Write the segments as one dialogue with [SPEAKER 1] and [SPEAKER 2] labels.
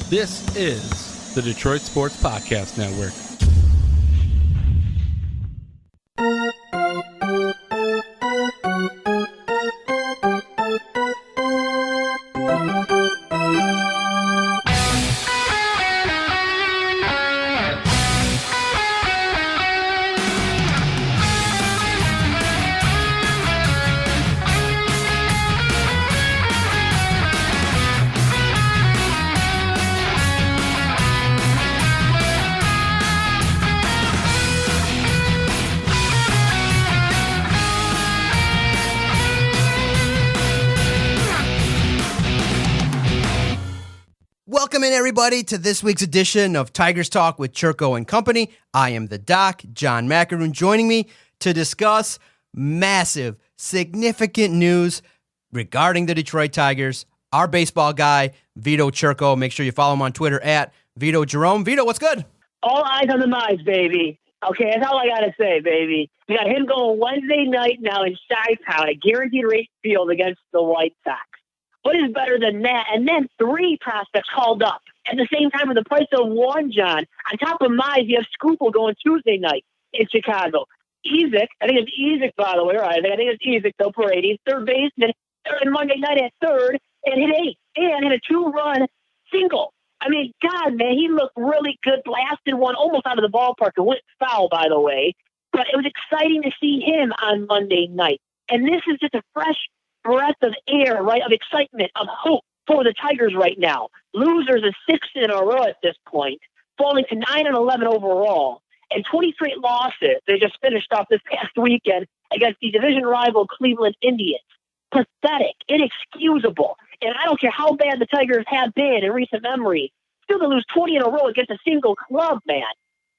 [SPEAKER 1] This is the Detroit Sports Podcast Network.
[SPEAKER 2] Welcome in, everybody, to this week's edition of Tigers Talk with Chirco and Company. I am the Doc, John Macaroon, joining me to discuss massive, significant news regarding the Detroit Tigers. Our baseball guy, Vito Chirco. Make sure you follow him on Twitter at Vito Jerome. Vito, what's good?
[SPEAKER 3] All eyes on the Mize, baby. Okay, that's all I got to say, baby. We got him going Wednesday night now in Chi-Town at Guaranteed Rate Field against the White Sox. What is better than that? And then 3 prospects called up at the same time for the price of 1, John. On top of Mize, you have Scoopel going Tuesday night in Chicago. Ezek, I think it's Ezek, by the way, right? I think it's Ezek, though, Paredes, third baseman, and Monday night at third, and hit 8, and hit a 2-run single. I mean, God, man, he looked really good. Blasted one almost out of the ballpark. It went foul, by the way. But it was exciting to see him on Monday night. And this is just a fresh breath of air, right, of excitement, of hope for the Tigers right now. Losers are 6 in a row at this point, falling to 9-11 overall, and 20 straight losses. They just finished off this past weekend against the division rival Cleveland Indians. Pathetic, inexcusable, and I don't care how bad the Tigers have been in recent memory, still to lose 20 in a row against a single club, man.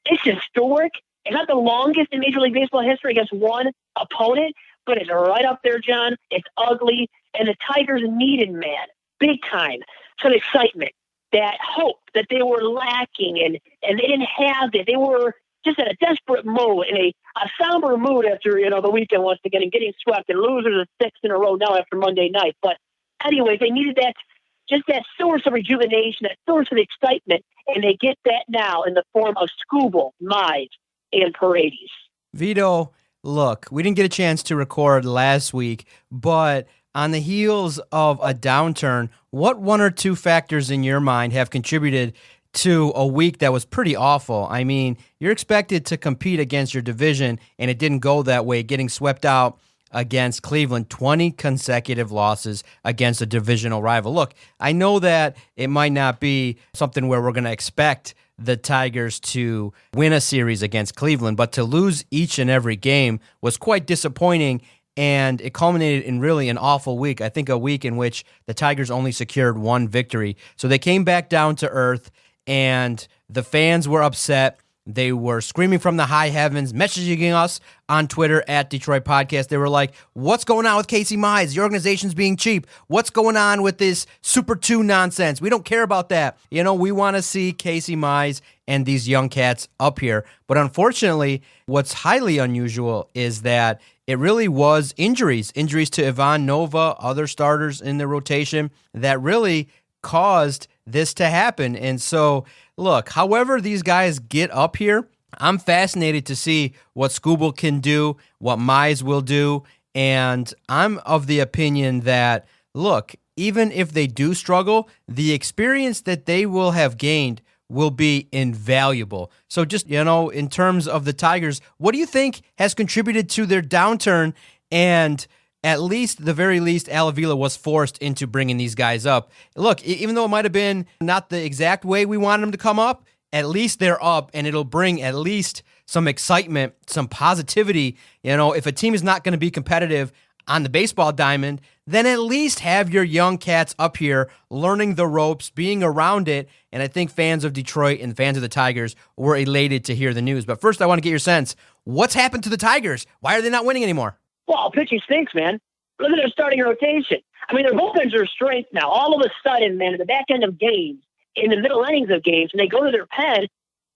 [SPEAKER 3] It's historic. It's not the longest in Major League Baseball history against one opponent, but it's right up there, John. It's ugly, and the Tigers needed, man, big time, some excitement, that hope that they were lacking, and they didn't have it. They were just in a desperate mode, in a somber mood after, the weekend once again, and getting swept, and losers are 6 in a row now after Monday night. But anyways, they needed that source of rejuvenation, that source of excitement, and they get that now in the form of Scoobel, Mize, and Paredes.
[SPEAKER 2] Vito, look, we didn't get a chance to record last week, but on the heels of a downturn, what 1 or 2 factors in your mind have contributed to a week that was pretty awful? I mean, you're expected to compete against your division, and it didn't go that way, getting swept out against Cleveland, 20 consecutive losses against a divisional rival. Look, I know that it might not be something where we're going to expect the Tigers to win a series against Cleveland, but to lose each and every game was quite disappointing, and it culminated in really an awful week. I think a week in which the Tigers only secured 1 victory. So they came back down to earth, and the fans were upset. They were screaming from the high heavens, messaging us on Twitter at Detroit Podcast. They were like, what's going on with Casey Mize? The organization's being cheap. What's going on with this Super 2 nonsense? We don't care about that. We want to see Casey Mize and these young cats up here. But unfortunately, what's highly unusual is that it really was injuries to Ivan Nova, other starters in the rotation, that really caused this to happen. And so, look, however these guys get up here, I'm fascinated to see what Scoobel can do, what Mize will do, and I'm of the opinion that, look, even if they do struggle, the experience that they will have gained will be invaluable. So just, in terms of the Tigers, what do you think has contributed to their downturn? And at least, the very least, Al Avila was forced into bringing these guys up. Look, even though it might have been not the exact way we wanted them to come up, at least they're up, and it'll bring at least some excitement, some positivity. If a team is not going to be competitive on the baseball diamond, then at least have your young cats up here learning the ropes, being around it. And I think fans of Detroit and fans of the Tigers were elated to hear the news. But first, I want to get your sense. What's happened to the Tigers? Why are they not winning anymore?
[SPEAKER 3] Well, pitching stinks, man. Look at their starting rotation. I mean, their bullpens are strength now. All of a sudden, man, at the back end of games, in the middle innings of games, when they go to their pen,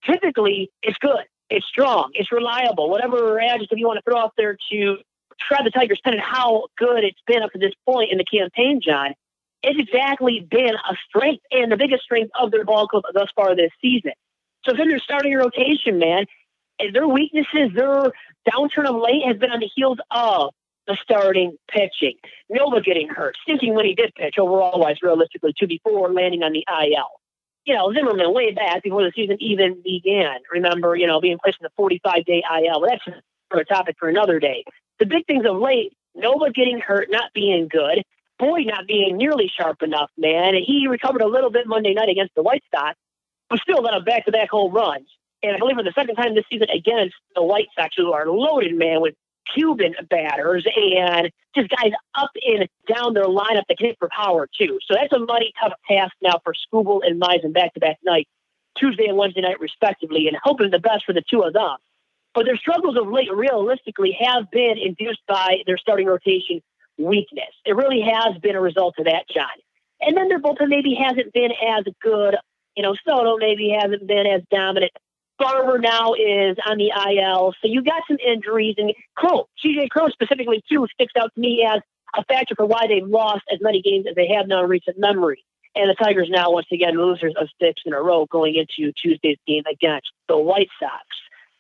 [SPEAKER 3] typically it's good, it's strong, it's reliable, whatever adjective you want to throw out there to describe the Tigers' pen and how good it's been up to this point in the campaign, John. it's exactly been a strength and the biggest strength of their ball club thus far this season. So then they're starting a rotation, man. And their weaknesses, their downturn of late has been on the heels of the starting pitching. Nova getting hurt, stinking when he did pitch overall-wise, realistically, too, before landing on the IL. Zimmerman way back before the season even began. Remember, being placed in the 45-day IL. But that's for a topic for another day. The big things of late, Nova getting hurt, not being good. Boyd not being nearly sharp enough, man. And he recovered a little bit Monday night against the White Sox, but still let up back-to-back home runs. And I believe for the second time this season against the White Sox, who are loaded, man, with Cuban batters and just guys up and down their lineup that can hit for power, too. So that's a mighty tough task now for Skubal and Mize back-to-back night, Tuesday and Wednesday night, respectively, and hoping the best for the two of them. But their struggles of late, realistically, have been induced by their starting rotation weakness. It really has been a result of that, John. And then their bullpen maybe hasn't been as good. Soto maybe hasn't been as dominant. Barber now is on the IL, so you got some injuries. And CJ Cron specifically, too, sticks out to me as a factor for why they've lost as many games as they have now in recent memory. And the Tigers now, once again, losers of 6 in a row going into Tuesday's game against the White Sox.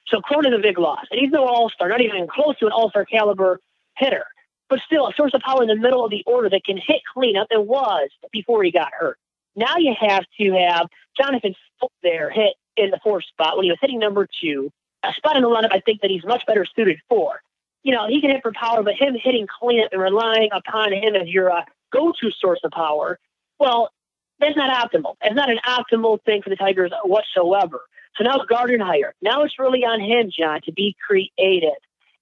[SPEAKER 3] So Cron is a big loss. And he's no all-star, not even close to an all-star caliber hitter. But still, a source of power in the middle of the order that can hit cleanup and was before he got hurt. Now you have to have Jonathan there hit in the 4th spot when he was hitting number 2, a spot in the lineup I think that he's much better suited for. He can hit for power, but him hitting cleanup and relying upon him as your go-to source of power, well, that's not optimal. It's not an optimal thing for the Tigers whatsoever. So now it's Gardenhire. Now it's really on him, John, to be creative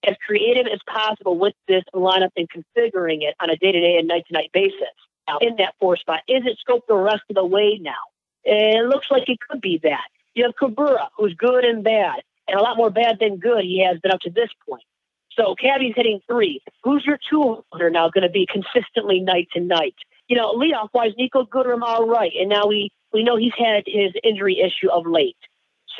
[SPEAKER 3] as possible with this lineup and configuring it on a day-to-day and night-to-night basis. Now, in that 4th spot, is it scoped the rest of the way now? It looks like it could be that. You have Cabrera, who's good and bad, and a lot more bad than good he has been up to this point. So Cabby's hitting 3. Who's your 2 hitter now going to be consistently night to night? Leadoff-wise, Nico Goodrum, all right. And now we know he's had his injury issue of late.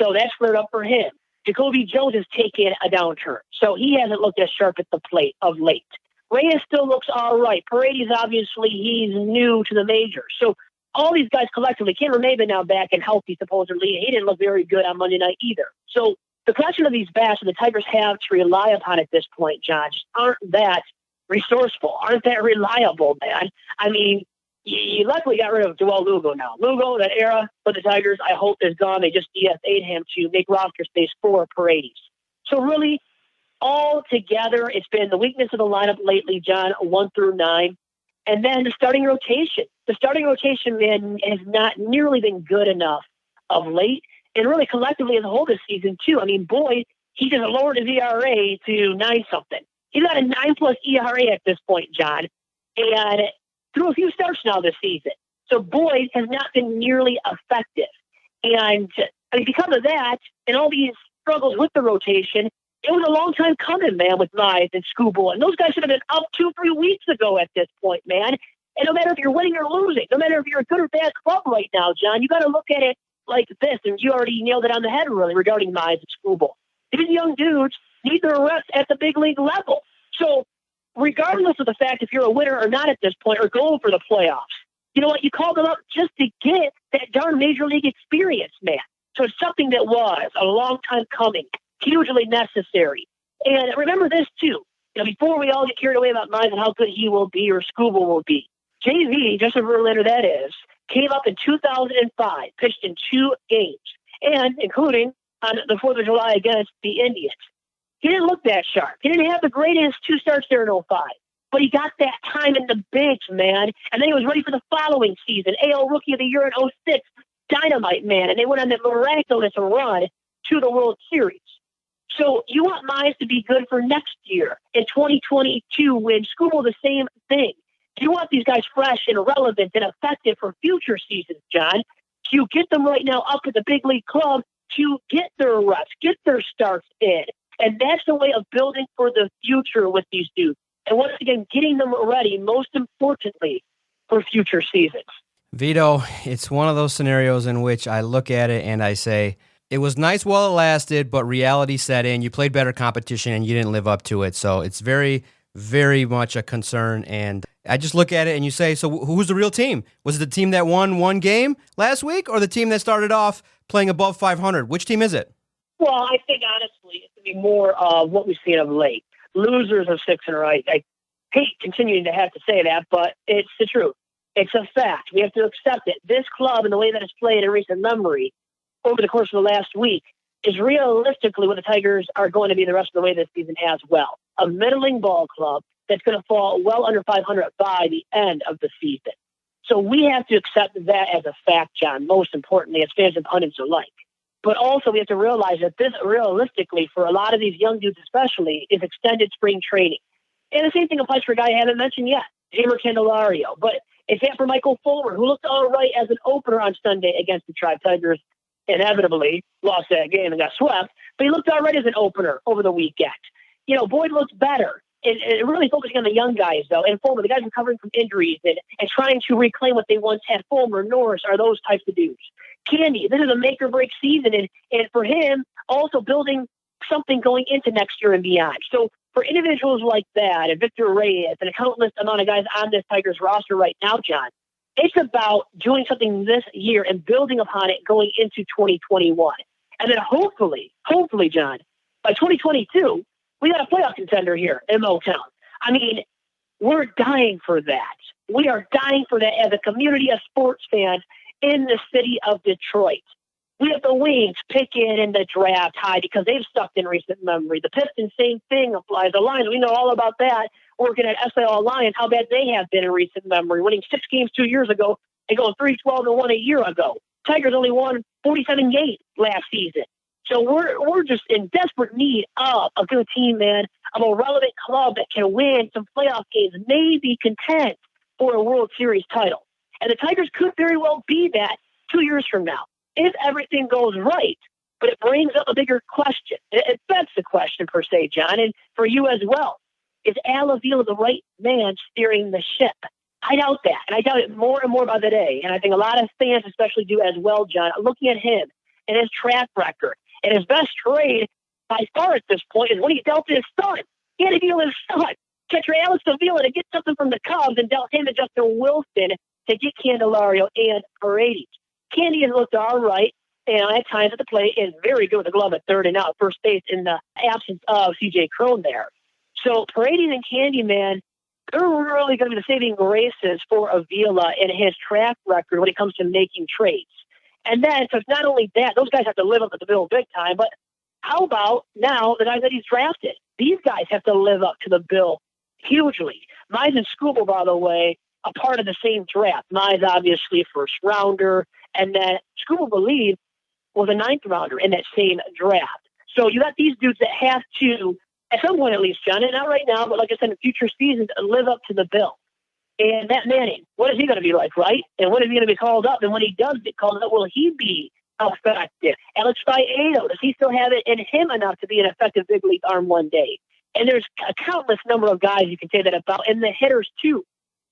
[SPEAKER 3] So that's flared up for him. Jacoby Jones has taken a downturn, so he hasn't looked as sharp at the plate of late. Reyes still looks all right. Paredes, obviously, he's new to the majors. So all these guys collectively, Cameron Maybin now back and healthy, supposedly. He didn't look very good on Monday night either. So the collection of these bats that the Tigers have to rely upon at this point, John, just aren't that resourceful, aren't that reliable, man. I mean, you luckily got rid of Joel Lugo now. Lugo, that era for the Tigers, I hope is gone. They just DFA'd him to make roster space for Paredes. So really, all together, it's been the weakness of the lineup lately, John, 1 through 9. And then the starting rotation. The starting rotation, man, has not nearly been good enough of late. And really collectively as a whole this season, too. I mean, Boyd, he just lowered his ERA to 9-something. He's got a 9+ ERA at this point, John. And through a few starts now this season. So Boyd has not been nearly effective. And because of that, and all these struggles with the rotation, it was a long time coming, man, with Mize and Skubal. And those guys should have been up 2-3 weeks ago at this point, man. And no matter if you're winning or losing, no matter if you're a good or bad club right now, John, you got to look at it like this. And you already nailed it on the head, really, regarding Mize and Skubal. These young dudes need their reps at the big league level. So regardless of the fact if you're a winner or not at this point or going for the playoffs, you know what? You called them up just to get that darn major league experience, man. So it's something that was a long time coming, hugely necessary. And remember this, too. Before we all get carried away about Mize and how good he will be or Skubal will be, JV, Justin Verlander that is, came up in 2005, pitched in 2 games, and including on the 4th of July against the Indians. He didn't look that sharp. He didn't have the greatest 2 starts there in 05. But he got that time in the bigs, man. And then he was ready for the following season. AL Rookie of the Year in 06. Dynamite, man. And they went on that miraculous run to the World Series. So you want Mize to be good for next year in 2022 when Skubal the same thing. You want these guys fresh and relevant and effective for future seasons, John. You get them right now up at the big league club to get their reps, get their starts in. And that's the way of building for the future with these dudes. And once again, getting them ready, most importantly, for future seasons.
[SPEAKER 2] Vito, it's one of those scenarios in which I look at it and I say, it was nice while it lasted, but reality set in. You played better competition and you didn't live up to it. So it's very, very much a concern. And I just look at it and you say, so who's the real team? Was it the team that won one game last week or the team that started off playing above 500? Which team is it?
[SPEAKER 3] Well, I think honestly, it's going to be more of what we've seen of late. Losers of 6 in a row. I hate continuing to have to say that, but it's the truth. It's a fact. We have to accept it. This club and the way that it's played in recent memory over the course of the last week is realistically what the Tigers are going to be the rest of the way this season as well. A middling ball club that's going to fall well under 500 by the end of the season. So we have to accept that as a fact, John, most importantly, as fans and pundits alike. But also we have to realize that this realistically, for a lot of these young dudes especially, is extended spring training. And the same thing applies for a guy I haven't mentioned yet, Jamer Candelario. But it's that for Michael Fulmer, who looked all right as an opener on Sunday against the Tribe Tigers. Inevitably lost that game and got swept, but he looked all right as an opener over the weekend. Boyd looked better. And really focusing on the young guys, though, and Fulmer, the guys recovering from injuries and trying to reclaim what they once had. Fulmer, Norris are those types of dudes. Candy, this is a make-or-break season, and for him, also building something going into next year and beyond. So for individuals like that, and Victor Reyes, and a countless amount of guys on this Tigers roster right now, John, it's about doing something this year and building upon it going into 2021. And then hopefully, John, by 2022, we got a playoff contender here in Motown. I mean, we're dying for that. We are dying for that as a community of sports fans in the city of Detroit. We have the Wings picking in the draft high because they've sucked in recent memory. The Pistons, same thing applies. The Lions, we know all about that. Working at SIL Lions, how bad they have been in recent memory, winning 6 games 2 years ago and going 3-12-1 a year ago. Tigers only won 47 games last season. So we're just in desperate need of a good team, man, of a relevant club that can win some playoff games, maybe contend for a World Series title. And the Tigers could very well be that 2 years from now, if everything goes right. But it brings up a bigger question. It begs the question, per se, John, and for you as well. Is Al Avila the right man steering the ship? I doubt that, and I doubt it more and more by the day. And I think a lot of fans especially do as well, John, looking at him and his track record. And his best trade by far at this point is when he dealt his son. He had to deal his son. Catcher Alex Avila to get something from the Cubs and dealt him to Justin Wilson to get Candelario and Paredes. Candy has looked all right, and at times at the plate is very good with the glove at third and out first base in the absence of CJ Cron there. So Paredes and Candy, man, they're really going to be the saving graces for Avila and his track record when it comes to making trades. And then, so it's not only that, those guys have to live up to the bill big time, but how about now the guys that he's drafted? These guys have to live up to the bill hugely. Mize and Scooble, by the way, a part of the same draft. Mize, obviously, first rounder, and then Scooble, believe, was a 9th rounder in that same draft. So you got these dudes that have to, at some point at least, John, and not right now, but like I said, in future seasons, live up to the bill. And Matt Manning, what is he going to be like, right? And when is he going to be called up? And when he does get called up, will he be effective? Alex Faedo, does he still have it in him enough to be an effective big league arm one day? And there's a countless number of guys you can say that about. And the hitters, too.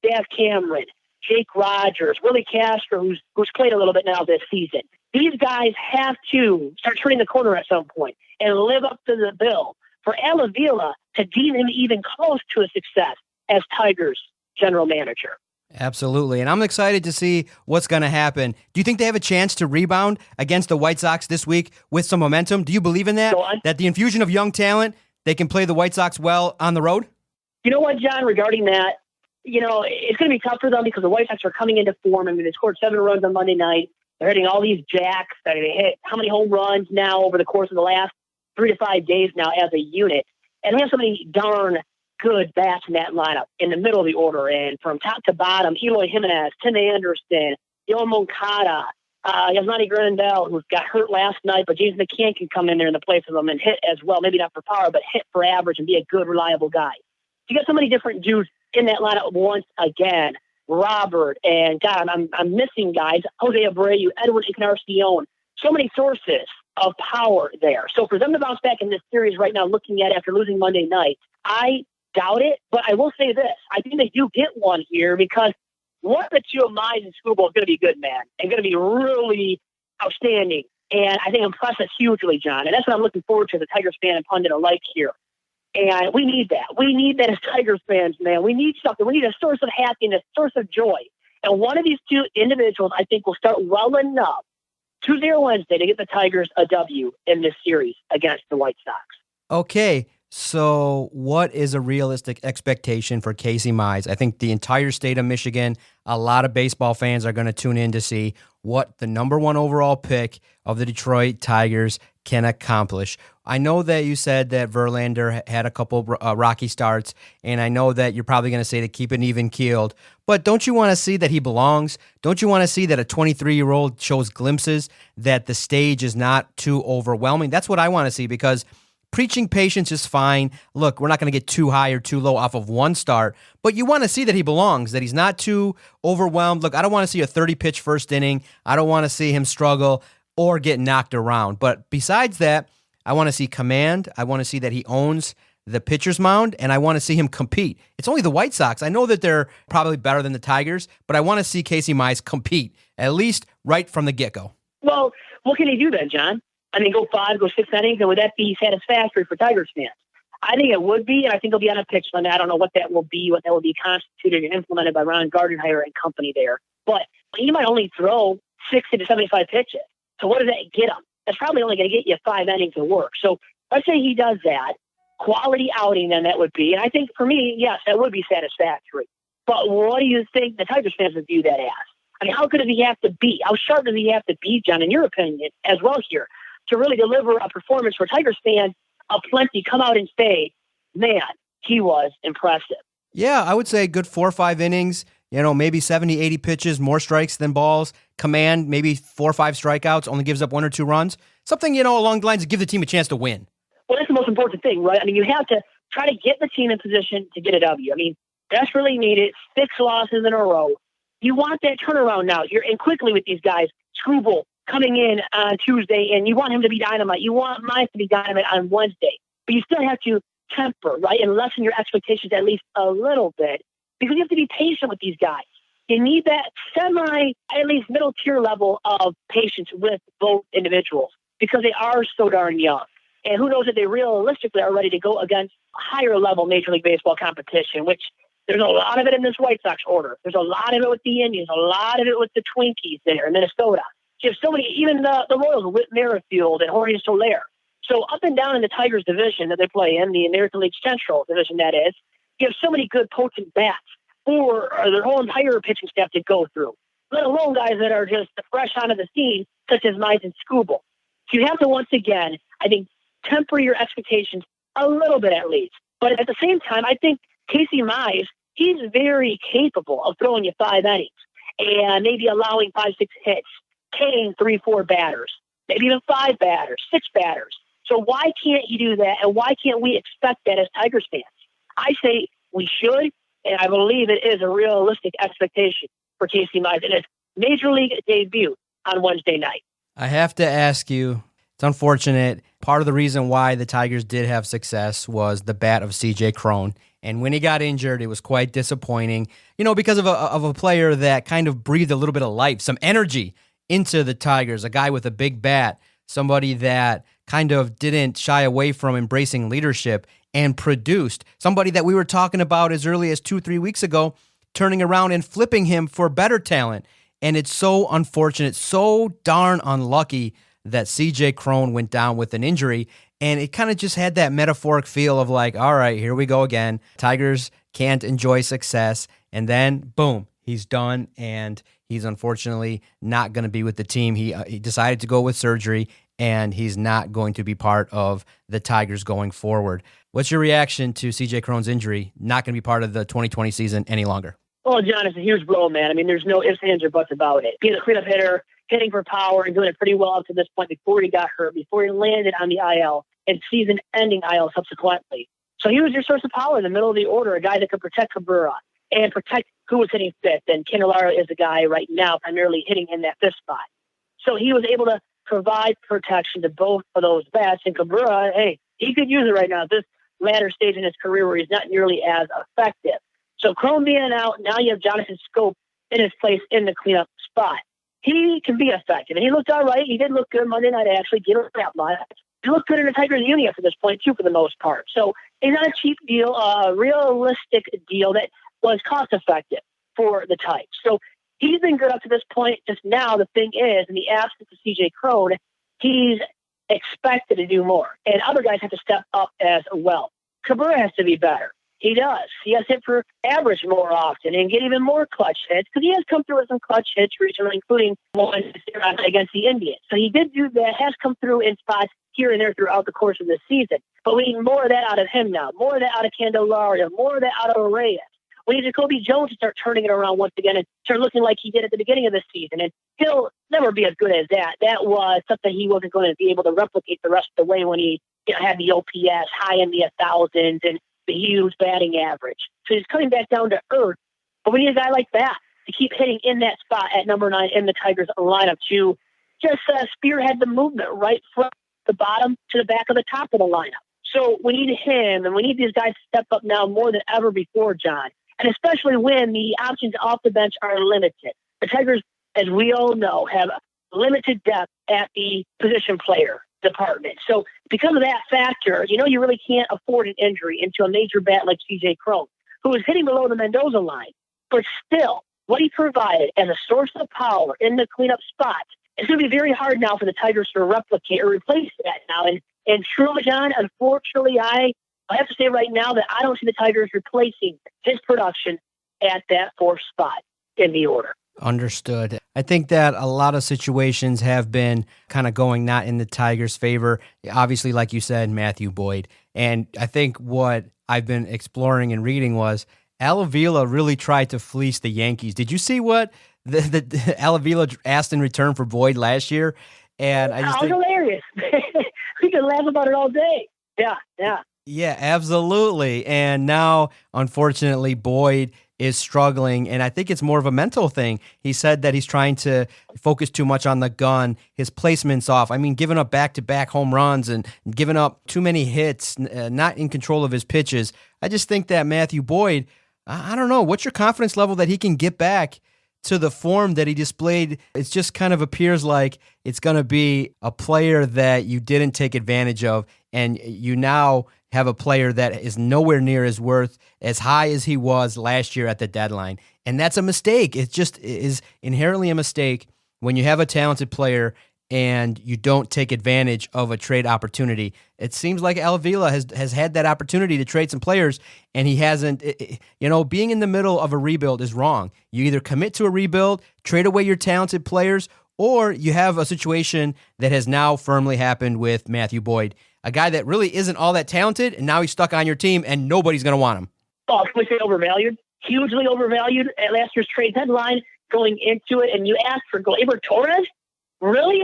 [SPEAKER 3] Dave Cameron, Jake Rogers, Willie Castro, who's played a little bit now this season. These guys have to start turning the corner at some point and live up to the bill for Al Avila to deem him even close to a success as Tigers general manager.
[SPEAKER 2] Absolutely. And I'm excited to see what's going to happen. Do you think they have a chance to rebound against the White Sox this week with some momentum? Do you believe in that? That the infusion of young talent, they can play the White Sox well on the road?
[SPEAKER 3] You know what, John, regarding that, it's going to be tough for them because the White Sox are coming into form. I mean, they scored 7 runs on Monday night. They're hitting all these jacks. I mean, they hit how many home runs now over the course of the last 3 to 5 days now as a unit. And they have so many darn good bats in that lineup in the middle of the order. And from top to bottom, Eloy Jimenez, Tim Anderson, Yoel Moncada, Yasmani Grandal, who got hurt last night, but James McCann can come in there in the place of him and hit as well. Maybe not for power, but hit for average and be a good, reliable guy. You got so many different dudes in that lineup once again. Robert, and God, I'm missing guys. Jose Abreu, Edwin Encarnacion. So many sources of power there. So for them to bounce back in this series right now, looking at it after losing Monday night, I doubt it, but I will say this. I think they do get one here because one of the two of Mize and Scooble is going to be good, man, and going to be really outstanding. And I think impress us hugely, John. And that's what I'm looking forward to, the Tigers fan and pundit alike here. And we need that. We need that as Tigers fans, man. We need something. We need a source of happiness, source of joy. And one of these two individuals, I think, will start well enough Tuesday or Wednesday to get the Tigers a W in this series against the White Sox.
[SPEAKER 2] Okay, so what is a realistic expectation for Casey Mize? I think the entire state of Michigan, a lot of baseball fans are going to tune in to see what the number one overall pick of the Detroit Tigers can accomplish. I know that you said that Verlander had a couple rocky starts, and I know that you're probably going to say to keep it even keeled, but don't you want to see that he belongs? Don't you want to see that a 23-year-old shows glimpses that the stage is not too overwhelming? That's what I want to see, because preaching patience is fine. Look, we're not going to get too high or too low off of one start, but you want to see that he belongs, that he's not too overwhelmed. Look, I don't want to see a 30-pitch first inning. I don't want to see him struggle or get knocked around. But besides that, I want to see command. I want to see that he owns the pitcher's mound, and I want to see him compete. It's only the White Sox. I know that they're probably better than the Tigers, but I want to see Casey Mize compete, at least right from the get-go.
[SPEAKER 3] Well, what can he do then, John? I mean, go 5, go 6 innings, and would that be satisfactory for Tigers fans? I think it would be, and I think he'll be on a pitch limit. I don't know what that will be constituted and implemented by Ron Gardenhire and company there. But he might only throw 60 to 75 pitches. So what does that get him? That's probably only going to get you 5 innings of work. So let's say he does that. Quality outing, then that would be. And I think for me, yes, that would be satisfactory. But what do you think the Tigers fans would view that as? I mean, how good does he have to be? How sharp does he have to be, John, in your opinion, as well here, to really deliver a performance where Tigers fans aplenty come out and say, man, he was impressive?
[SPEAKER 2] Yeah, I would say good 4 or 5 innings, maybe 70, 80 pitches, more strikes than balls, command, maybe 4 or 5 strikeouts, only gives up 1 or 2 runs. Something, along the lines of give the team a chance to win.
[SPEAKER 3] Well, that's the most important thing, right? I mean, you have to try to get the team in position to get a W. I mean, desperately needed, 6 losses in a row. You want that turnaround now. You're in quickly with these guys. Screwball coming in on Tuesday, and you want him to be dynamite. You want Mize to be dynamite on Wednesday. But you still have to temper, right, and lessen your expectations at least a little bit, because you have to be patient with these guys. You need that at least middle tier level of patience with both individuals, because they are so darn young. And who knows if they realistically are ready to go against higher level Major League Baseball competition, which there's a lot of it in this White Sox order. There's a lot of it with the Indians, a lot of it with the Twinkies there in Minnesota. You have so many, even the Royals, Whit Merrifield and Jorge Soler. So up and down in the Tigers division that they play in, the American League Central division that is, you have so many good potent bats for their whole entire pitching staff to go through, let alone guys that are just fresh onto the scene, such as Mize and Scooble. So you have to, once again, I think, temper your expectations a little bit at least. But at the same time, I think Casey Mize, he's very capable of throwing you 5 innings and maybe allowing 5, 6 hits, K'ing 3, 4 batters, maybe even 5 batters, 6 batters. So why can't you do that? And why can't we expect that as Tigers fans? I say we should, and I believe it is a realistic expectation for Casey Mize in his Major League debut on Wednesday night.
[SPEAKER 2] I have to ask you, it's unfortunate. Part of the reason why the Tigers did have success was the bat of C.J. Cron. And when he got injured, it was quite disappointing, because of a player that kind of breathed a little bit of life, some energy into the Tigers, a guy with a big bat, somebody that kind of didn't shy away from embracing leadership and produced, somebody that we were talking about as early as 2-3 weeks ago, turning around and flipping him for better talent. And it's so unfortunate, so darn unlucky that C.J. Cron went down with an injury. And it kind of just had that metaphoric feel of like, all right, here we go again. Tigers can't enjoy success. And then, boom, he's done. And he's unfortunately not going to be with the team. He decided to go with surgery, and he's not going to be part of the Tigers going forward. What's your reaction to C.J. Cron's injury, not going to be part of the 2020 season any longer?
[SPEAKER 3] Well, John, it's a huge blow, man. I mean, there's no ifs, ands, or buts about it. Being a cleanup hitter, hitting for power, and doing it pretty well up to this point before he got hurt, before he landed on the IL, and season-ending IL subsequently. So he was your source of power in the middle of the order, a guy that could protect Cabrera and protect who was hitting fifth. And Candelario is the guy right now primarily hitting in that fifth spot. So he was able to provide protection to both of those bats. And Cabrera, hey, he could use it right now at this latter stage in his career where he's not nearly as effective. So Cron being out, now you have Jonathan Scope in his place in the cleanup spot. He can be effective. And he looked all right. He did look good Monday night, actually. Get him that much. he looked good in the Tigers uni up to this point, too, for the most part. So it's not a cheap deal, a realistic deal that was cost-effective for the Tigers. So he's been good up to this point. Just now, the thing is, in the absence of C.J. Cron, he's expected to do more. And other guys have to step up as well. Cabrera has to be better. He does. He has to hit for average more often and get even more clutch hits because he has come through with some clutch hits recently, including one against the Indians. So he did do that, has come through in spots here and there throughout the course of the season. But we need more of that out of him now, more of that out of Candelario, more of that out of Reyes. We need Jacoby Jones to start turning it around once again and start looking like he did at the beginning of the season. And he'll never be as good as that. That was something he wasn't going to be able to replicate the rest of the way when he had the OPS high in the 1000s and the huge batting average. So he's coming back down to earth. But we need a guy like that to keep hitting in that spot at number 9 in the Tigers lineup to just spearhead the movement right from the bottom to the back of the top of the lineup. So we need him, and we need these guys to step up now more than ever before, John. And especially when the options off the bench are limited. The Tigers, as we all know, have limited depth at the position player department. So because of that factor, you really can't afford an injury into a major bat like C.J. Cron, who is hitting below the Mendoza line. But still, what he provided as a source of power in the cleanup spot, it's going to be very hard now for the Tigers to replicate or replace that now. And truly, John, unfortunately, I have to say right now that I don't see the Tigers replacing his production at that 4th spot in the order.
[SPEAKER 2] Understood. I think that a lot of situations have been kind of going not in the Tigers' favor. Obviously, like you said, Matthew Boyd. And I think what I've been exploring and reading was Al Avila really tried to fleece the Yankees. Did you see what the Al Avila asked in return for Boyd last year? And I just think
[SPEAKER 3] hilarious. We can laugh about it all day. Yeah.
[SPEAKER 2] Yeah, absolutely. And now, unfortunately, Boyd is struggling, and I think it's more of a mental thing. He said that he's trying to focus too much on the gun, his placement's off. I mean, giving up back-to-back home runs and giving up too many hits, not in control of his pitches. I just think that Matthew Boyd, I don't know, what's your confidence level that he can get back to the form that he displayed? It just kind of appears like it's going to be a player that you didn't take advantage of, and you now have a player that is nowhere near his worth as high as he was last year at the deadline. And that's a mistake. It just is inherently a mistake when you have a talented player and you don't take advantage of a trade opportunity. It seems like Al Avila has had that opportunity to trade some players, and he hasn't. Being in the middle of a rebuild is wrong. You either commit to a rebuild, trade away your talented players, or you have a situation that has now firmly happened with Matthew Boyd, a guy that really isn't all that talented, and now he's stuck on your team, and nobody's going to want him.
[SPEAKER 3] Oh, can we say overvalued? Hugely overvalued at last year's trade deadline going into it, and you asked for Gleyber Torres? Really?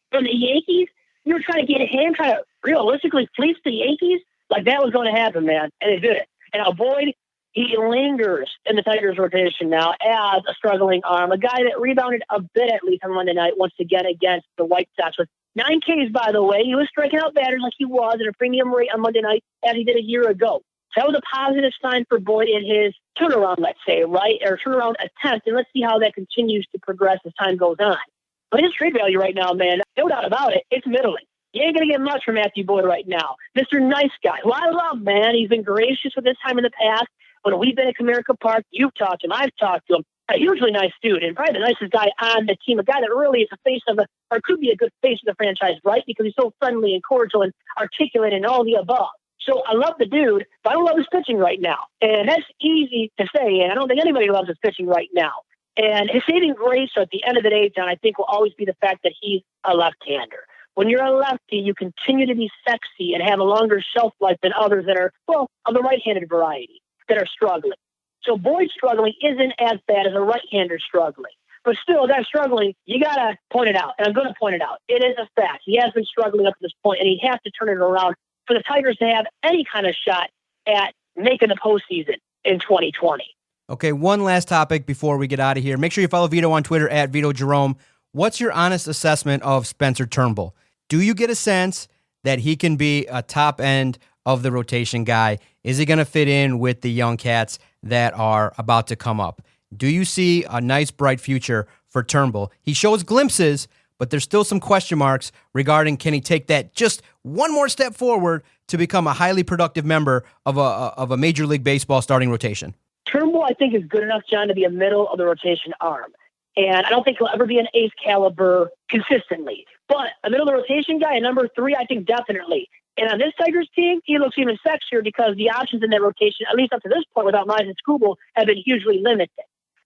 [SPEAKER 3] From the Yankees? You were trying to get him, trying to realistically fleece the Yankees? Like, that was going to happen, man, and they did it. And now Boyd, he lingers in the Tigers rotation now as a struggling arm, a guy that rebounded a bit at least on Monday night once again against the White Sox with 9 Ks, by the way. He was striking out batters like he was at a premium rate on Monday night as he did a year ago. So that was a positive sign for Boyd in his turnaround, let's say, right? Or turnaround attempt. And let's see how that continues to progress as time goes on. But his trade value right now, man, no doubt about it, it's middling. You ain't going to get much from Matthew Boyd right now. Mr. Nice Guy, who I love, man. He's been gracious with his time in the past. When we've been at Comerica Park, you've talked to him, I've talked to him. A hugely nice dude, and probably the nicest guy on the team, a guy that really is the face of or could be a good face of the franchise, right? Because he's so friendly and cordial and articulate and all the above. So I love the dude, but I don't love his pitching right now. And that's easy to say, and I don't think anybody loves his pitching right now. And his saving grace at the end of the day, John, I think will always be the fact that he's a left-hander. When you're a lefty, you continue to be sexy and have a longer shelf life than others that are, of the right-handed variety, that are struggling. So Boyd struggling isn't as bad as a right-hander struggling. But still, a guy struggling, you got to point it out. And I'm going to point it out. It is a fact. He has been struggling up to this point, and he has to turn it around for the Tigers to have any kind of shot at making the postseason in 2020.
[SPEAKER 2] Okay, one last topic before we get out of here. Make sure you follow Vito on Twitter at Vito Jerome. What's your honest assessment of Spencer Turnbull? Do you get a sense that he can be a top end of the rotation guy? Is he going to fit in with the young cats that are about to come up? Do you see a nice, bright future for Turnbull? He shows glimpses, but there's still some question marks regarding can he take that just one more step forward to become a highly productive member of a Major League Baseball starting rotation.
[SPEAKER 3] Turnbull, I think, is good enough, John, to be a middle of the rotation arm. And I don't think he'll ever be an ace caliber consistently. But a middle of the rotation guy, a number 3, I think definitely. And on this Tigers team, he looks even sexier because the options in that rotation, at least up to this point without Mize and Skubal, have been hugely limited.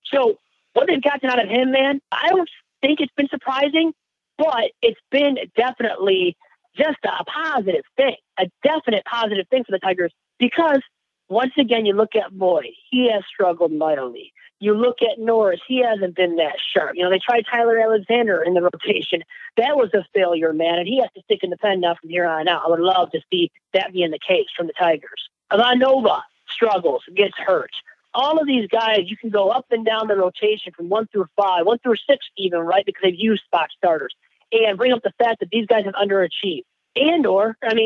[SPEAKER 3] So what they've gotten out of him, man, I don't think it's been surprising, but it's been definitely just a positive thing, a definite positive thing for the Tigers because once again, you look at Boyd, he has struggled mightily. You look at Norris, he hasn't been that sharp. You know, they tried Tyler Alexander in the rotation. That was a failure, man, and he has to stick in the pen now from here on out. I would love to see that being the case from the Tigers. Ivanova struggles, gets hurt. All of these guys, you can go up and down the rotation from 1 through 5, 1 through 6 even, right, because they've used spot starters, and bring up the fact that these guys have underachieved.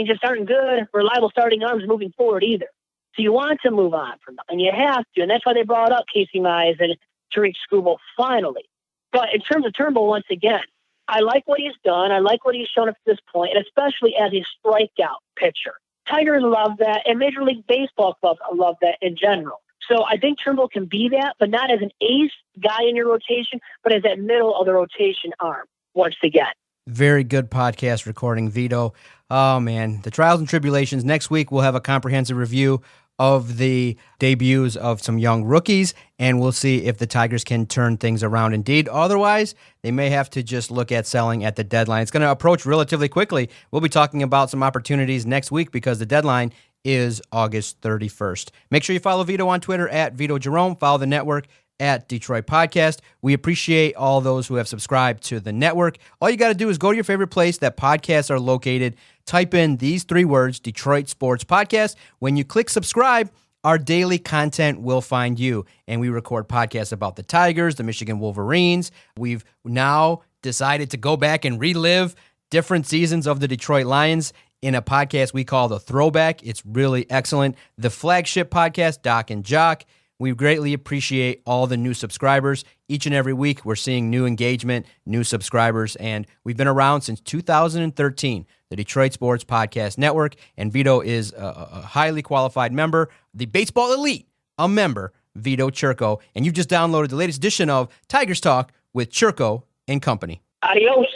[SPEAKER 3] Just aren't good, reliable starting arms moving forward either. So you want to move on from them, and you have to, and that's why they brought up Casey Mize and Tariq Skubal finally. But in terms of Turnbull, once again, I like what he's done. I like what he's shown up to this point, and especially as a strikeout pitcher. Tigers love that, and Major League Baseball clubs love that in general. So I think Turnbull can be that, but not as an ace guy in your rotation, but as that middle of the rotation arm, once again.
[SPEAKER 2] Very good podcast recording, Vito. Oh, man. The trials and tribulations. Next week, we'll have a comprehensive review of the debuts of some young rookies, and we'll see if the Tigers can turn things around indeed. Otherwise, they may have to just look at selling at the deadline. It's going to approach relatively quickly. We'll be talking about some opportunities next week because the deadline is August 31st. Make sure you follow Vito on Twitter at Vito Jerome. Follow the network at Detroit Podcast. We appreciate all those who have subscribed to the network. All you got to do is go to your favorite place that podcasts are located. Type in these 3 words, Detroit Sports Podcast. When you click subscribe, our daily content will find you. And we record podcasts about the Tigers, the Michigan Wolverines. We've now decided to go back and relive different seasons of the Detroit Lions in a podcast we call The Throwback. It's really excellent. The flagship podcast, Doc and Jock. We greatly appreciate all the new subscribers. Each and every week, we're seeing new engagement, new subscribers, and we've been around since 2013, the Detroit Sports Podcast Network, and Vito is a highly qualified member, the baseball elite, a member, Vito Chirco, and you've just downloaded the latest edition of Tigers Talk with Chirco and Company.
[SPEAKER 3] Adios.